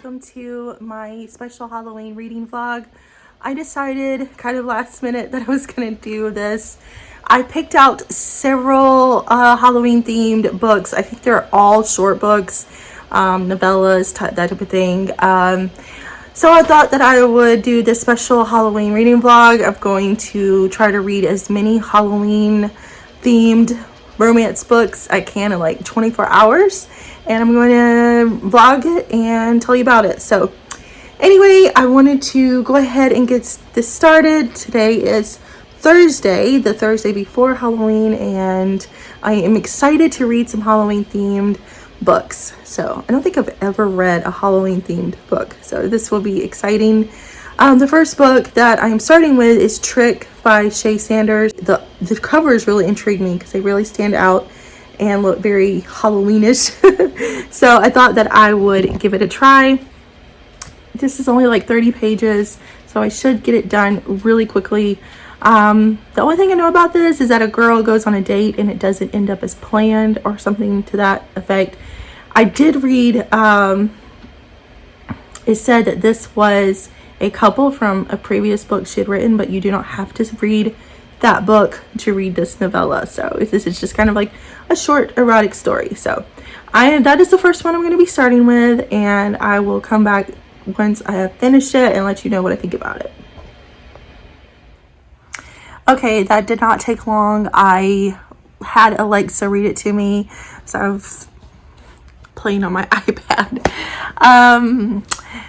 welcome to my special Halloween reading vlog. I decided kind of last minute that I was gonna do this. I picked out several Halloween themed books. I think they're all short books, novellas, that type of thing. So I thought that I would do this special Halloween reading vlog. I'm going to try to read as many Halloween themed romance books I can in like 24 hours, and I'm going to vlog it and tell you about it. So anyway, I wanted to go ahead and get this started. Today is Thursday, the Thursday before Halloween, and I am excited to read some Halloween themed books. So I don't think I've ever read a Halloween themed book, so this will be exciting. The first book that I'm starting with is Trick by Shae Sanders. The covers really intrigue me because they really stand out and look very Halloweenish. So I thought that I would give it a try. This is only like 30 pages, so I should get it done really quickly. The only thing I know about this is that a girl goes on a date and it doesn't end up as planned or something to that effect. I did read, it said that this was a couple from a previous book she had written, but you do not have to read that book to read this novella. So this is just kind of like a short erotic story. So that is the first one I'm going to be starting with, and I will come back once I have finished it and let you know what I think about it. Okay, that did not take long. I had Alexa read it to me, so I was playing on my iPad.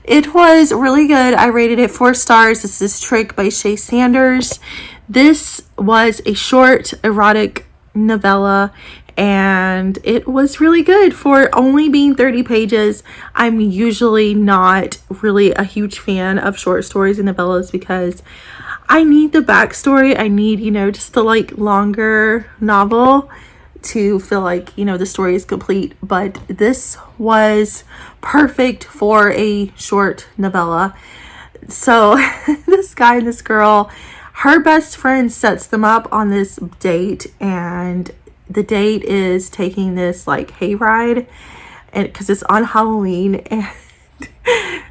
It was really good. I rated it 4 stars. This is Trick by Shae Sanders. This was a short erotic novella, and it was really good for only being 30 pages. I'm usually not really a huge fan of short stories and novellas because I need the backstory. I need, just the like longer novel to feel like, the story is complete. But this was perfect for a short novella. So this guy and this girl, her best friend sets them up on this date, and the date is taking this like hayride, and because it's on Halloween, and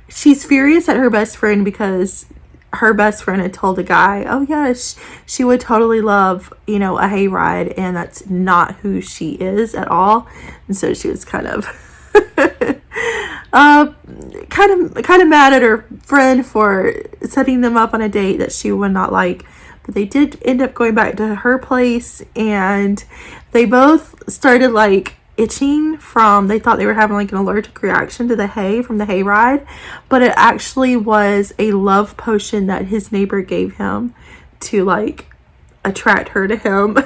she's furious at her best friend because her best friend had told the guy, oh yeah, she would totally love, a hayride, and that's not who she is at all. And so she was kind of kind of mad at her friend for setting them up on a date that she would not like. But they did end up going back to her place, and they both started like itching they thought they were having like an allergic reaction to the hay from the hayride, but it actually was a love potion that his neighbor gave him to like attract her to him.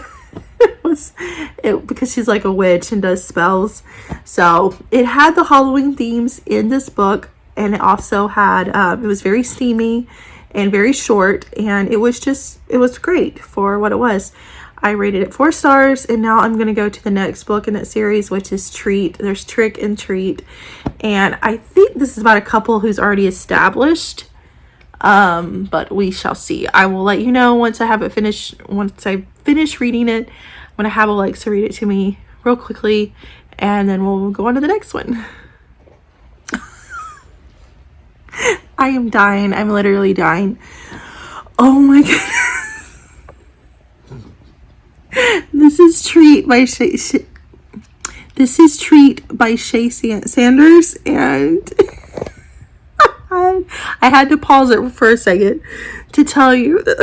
Because she's like a witch and does spells. So it had the Halloween themes in this book, and it also had it was very steamy and very short, and it was great for what it was. I rated it 4 stars, and now I'm going to go to the next book in that series, which is Treat. There's Trick and Treat, and I think this is about a couple who's already established, but we shall see. I will let you know once I finish reading it. I'm going to have Alexa read it to me real quickly, and then we'll go on to the next one. I am dying. I'm literally dying. Oh my goodness. This is Treat by Shae Sanders, and I had to pause it for a second to tell you that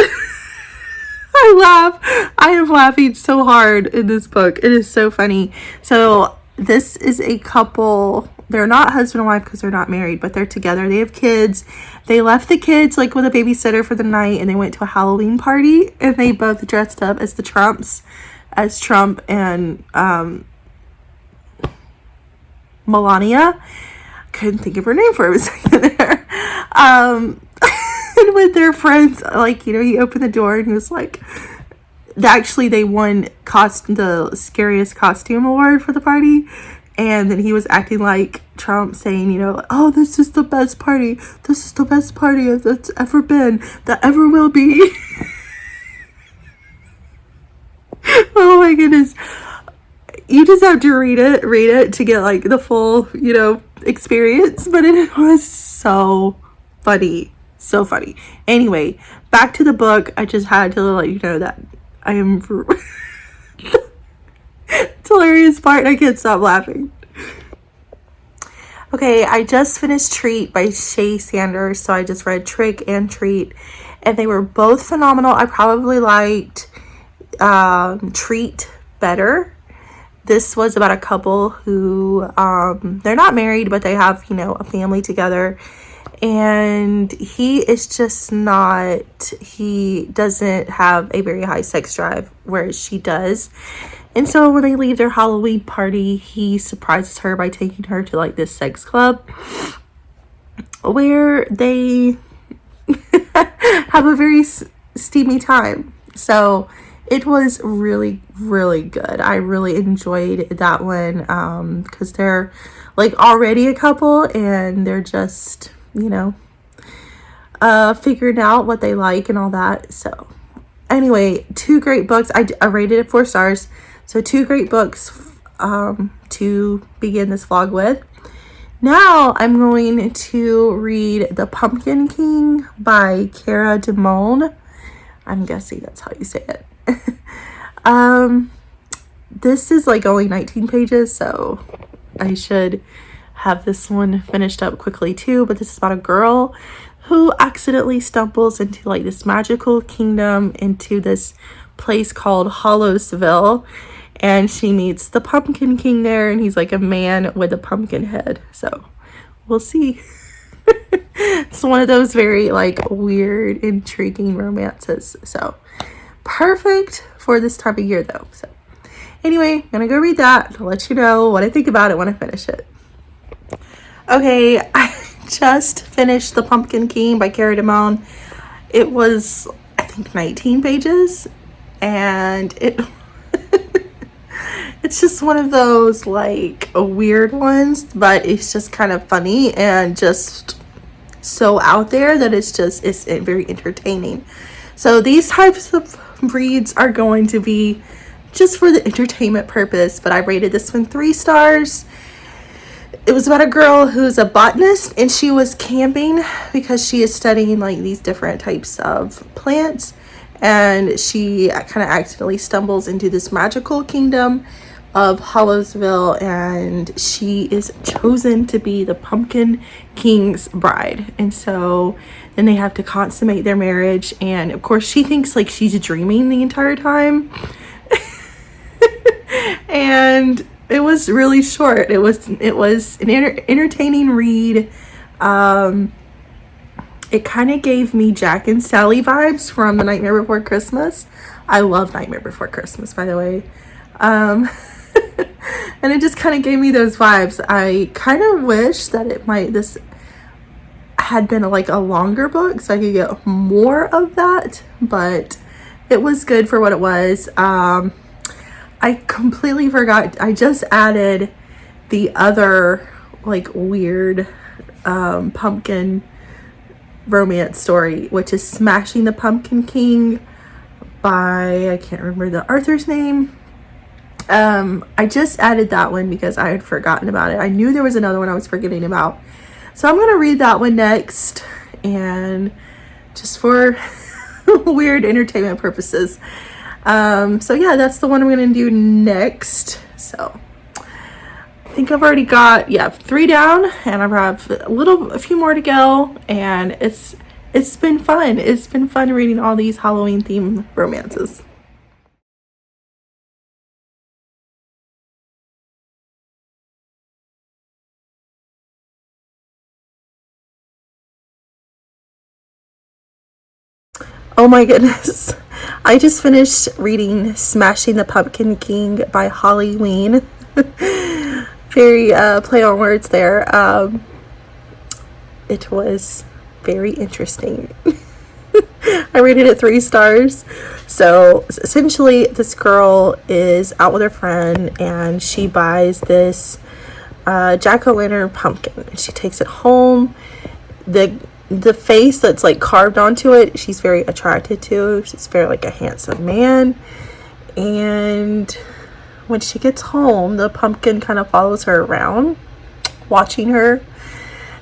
I am laughing so hard in this book. It is so funny. So this is a couple. They're not husband and wife because they're not married, but they're together. They have kids. They left the kids like with a babysitter for the night, and they went to a Halloween party, and they both dressed up as the Trumps, as Trump and Melania. Couldn't think of her name for a second there. And with their friends, like, he opened the door and he was like, actually they won the scariest costume award for the party. And then he was acting like Trump, saying, oh, this is the best party. This is the best party that's ever been, that ever will be. Oh my goodness. you just have to read it to get like the full, experience. But it was so funny. So funny. Anyway, back to the book. I just had to let you know that I am it's hilarious part. I can't stop laughing. Okay, I just finished Treat by Shae Sanders. So I just read Trick and Treat, and they were both phenomenal. I probably liked Treat better. This was about a couple who they're not married, but they have a family together, and he doesn't have a very high sex drive, whereas she does. And so when they leave their Halloween party, he surprises her by taking her to like this sex club where they have a very steamy time. So it was really, really good. I really enjoyed that one because they're like already a couple and they're just, figuring out what they like and all that. So anyway, 2 great books. I rated it 4 stars. So 2 great books to begin this vlog with. Now I'm going to read The Pumpkin King by Cara Demone. I'm guessing that's how you say it. This is like only 19 pages, so I should have this one finished up quickly too. But this is about a girl who accidentally stumbles into like this magical kingdom, into this place called Hollowsville, and she meets the Pumpkin King there, and he's like a man with a pumpkin head. So we'll see. It's one of those very like weird, intriguing romances. So perfect for this time of year though. So anyway, I'm gonna go read that. I'll let you know what I think about it when I finish it. Okay, I just finished The Pumpkin King by Cara Demone. It was, I think, 19 pages, and it's just one of those like weird ones, but it's just kind of funny and just so out there that it's very entertaining. So these types of reads are going to be just for the entertainment purpose, but I rated this one 3 stars. It was about a girl who's a botanist, and she was camping because she is studying like these different types of plants, and she kind of accidentally stumbles into this magical kingdom of Hollowsville, and she is chosen to be the Pumpkin King's bride. And so then they have to consummate their marriage, and of course she thinks like she's dreaming the entire time. And it was really short. It was an entertaining read. It kind of gave me Jack and Sally vibes from The Nightmare Before Christmas. I love Nightmare Before Christmas, by the way. And it just kind of gave me those vibes. I kind of wish that this had been like a longer book so I could get more of that, but it was good for what it was. I completely forgot. I just added the other like weird pumpkin romance story, which is Smashing the Pumpkin King by, I can't remember the author's name. I just added that one because I had forgotten about it. I knew there was another one I was forgetting about. So I'm going to read that one next, and just for weird entertainment purposes. So yeah, that's the one I'm going to do next. So I think I've already got, 3 down, and I have a few more to go, and it's been fun. It's been fun reading all these Halloween themed romances. Oh my goodness. I just finished reading Smashing the Pumpkin King by Ween. Very play on words there. It was very interesting. I rated it 3 stars. So essentially this girl is out with her friend, and she buys this jack-o'-lantern pumpkin, and she takes it home. The face that's like carved onto it, she's very attracted to. She's very like a handsome man, and when she gets home, the pumpkin kind of follows her around, watching her.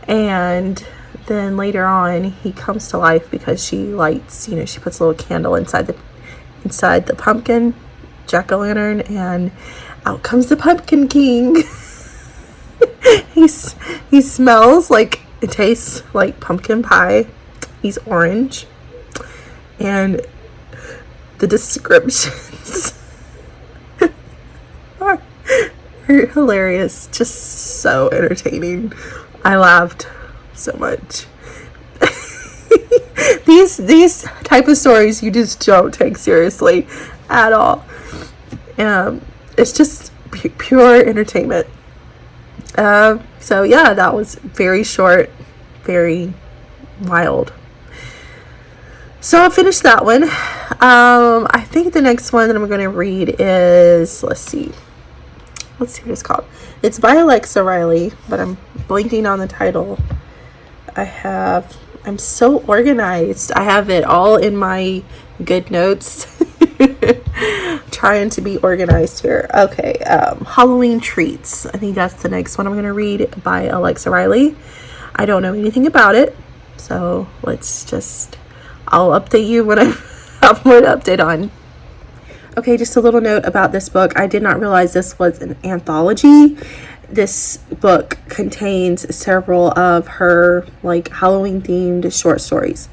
And then later on, he comes to life because she lights, you know, she puts a little candle inside the pumpkin jack-o'-lantern, and out comes the Pumpkin King. he smells like, it tastes like pumpkin pie. He's orange, and the descriptions are hilarious, just so entertaining. I laughed so much. These type of stories you just don't take seriously at all. It's just pure entertainment. So yeah, that was very short, very wild. So I finished that one. I think the next one that I'm going to read is, let's see what it's called. It's by Alexa Riley, but I'm blanking on the title. I'm so organized. I have it all in my good notes. Trying to be organized here. Okay, Halloween Treats. I think that's the next one I'm going to read by Alexa Riley. I don't know anything about it, so I'll update you when I have more to update on. Okay, just a little note about this book. I did not realize this was an anthology. This book contains several of her like Halloween themed short stories.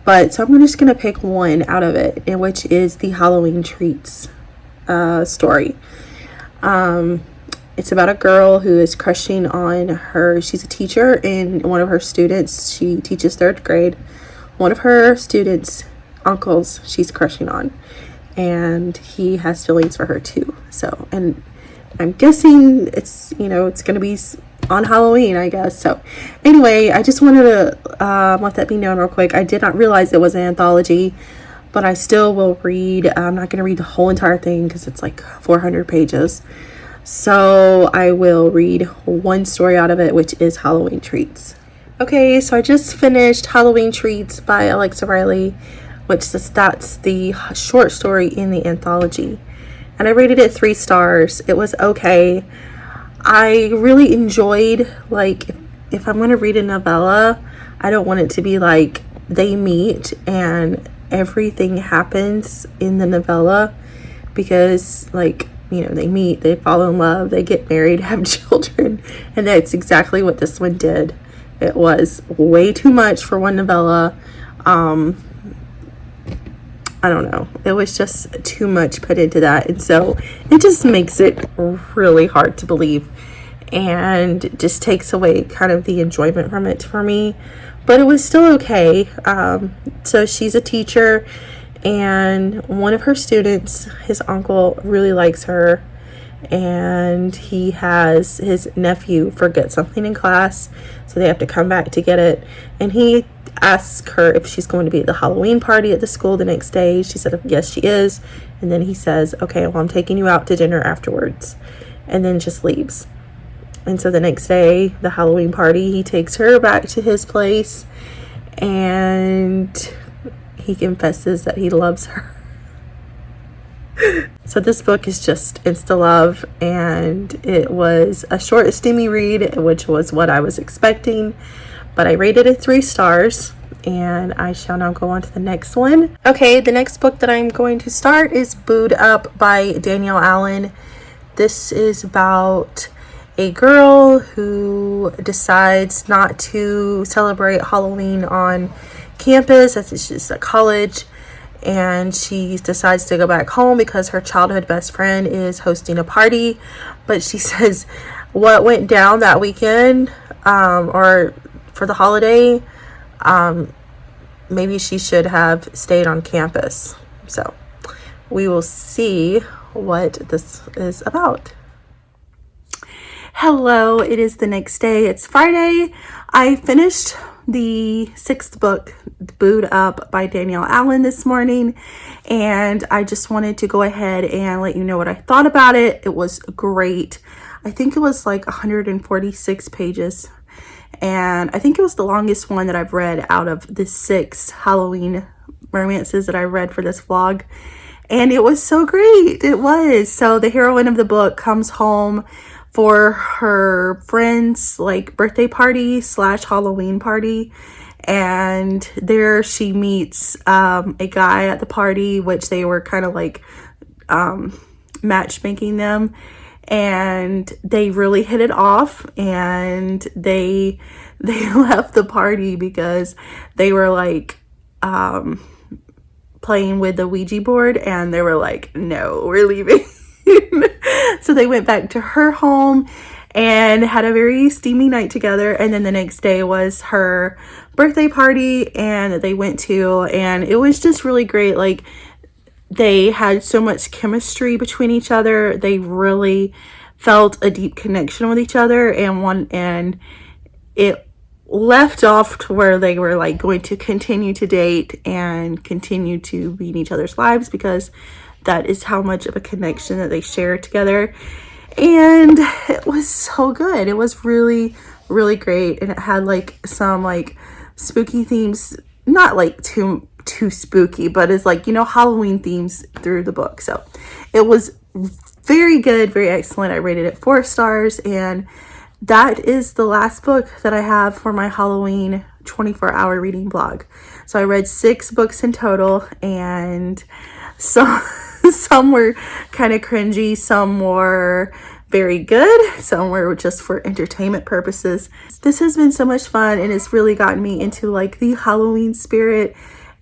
So I'm just going to pick one out of it, which is the Halloween Treats story. It's about a girl who is crushing on she's a teacher, and one of her students, she teaches 3rd grade. One of her students' uncles she's crushing on, and he has feelings for her too. So, and I'm guessing it's going to be on Halloween, I guess. So anyway, I just wanted to let that be known real quick. I did not realize it was an anthology, but I still will read. I'm not going to read the whole entire thing because it's like 400 pages. So I will read one story out of it, which is Halloween Treats. Okay, so I just finished Halloween Treats by Alexa Riley, that's the short story in the anthology. And I rated it 3 stars. It was okay. I really enjoyed, like, if I'm going to read a novella, I don't want it to be like they meet and everything happens in the novella, because, like, they meet, they fall in love, they get married, have children, and that's exactly what this one did. It was way too much for one novella. I don't know. It was just too much put into that. And so it just makes it really hard to believe and just takes away kind of the enjoyment from it for me. But it was still okay. So she's a teacher, and one of her students, his uncle, really likes her. And he has his nephew forget something in class, so they have to come back to get it. And he asks her if she's going to be at the Halloween party at the school the next day. She said yes, she is. And then he says, okay, well, I'm taking you out to dinner afterwards, and then just leaves. And so the next day, the Halloween party, he takes her back to his place, and he confesses that he loves her. So this book is just insta love, and it was a short, steamy read, which was what I was expecting. But I rated it 3 stars, and I shall now go on to the next one. Okay, the next book that I'm going to start is Booed Up by Danielle Allen. This is about a girl who decides not to celebrate Halloween on campus, as it's just a college, and she decides to go back home because her childhood best friend is hosting a party. But she says what went down that weekend, or for the holiday, maybe she should have stayed on campus. So we will see what this is about. Hello, it is the next day. It's Friday. I finished the 6th book, Booed Up by Danielle Allen, this morning, and I just wanted to go ahead and let you know what I thought about it. It was great. I think it was like 146 pages, and I think it was the longest one that I've read out of the 6 Halloween romances that I read for this vlog. And it was so great. It was. So the heroine of the book comes home for her friend's like birthday party slash Halloween party. And there she meets a guy at the party, which they were kind of like matchmaking them. And they really hit it off, and they left the party because they were like playing with the Ouija board, and they were like, no, we're leaving. So they went back to her home and had a very steamy night together. And then the next day was her birthday party, and they went to, and it was just really great. Like, they had so much chemistry between each other. They really felt a deep connection with each other, and it left off to where they were like going to continue to date and continue to be in each other's lives, because that is how much of a connection that they share together. And it was so good. It was really, really great. And it had like some like spooky themes, not like too spooky, but it's like, you know, Halloween themes through the book. So it was very good, very excellent. I rated it 4 stars, and that is the last book that I have for my Halloween 24-hour reading blog. So I read 6 books in total, and some were kind of cringy, some were very good, some were just for entertainment purposes. This has been so much fun, and it's really gotten me into like the Halloween spirit.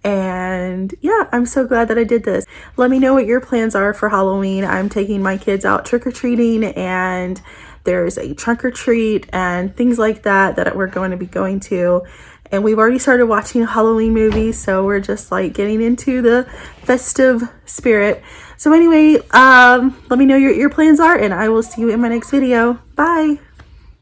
And yeah, I'm so glad that I did this. Let me know what your plans are for Halloween. I'm taking my kids out trick-or-treating, and there's a trunk or treat and things like that that we're going to be going to. And we've already started watching Halloween movies, so we're just like getting into the festive spirit. So anyway, let me know what your plans are, and I will see you in my next video. Bye.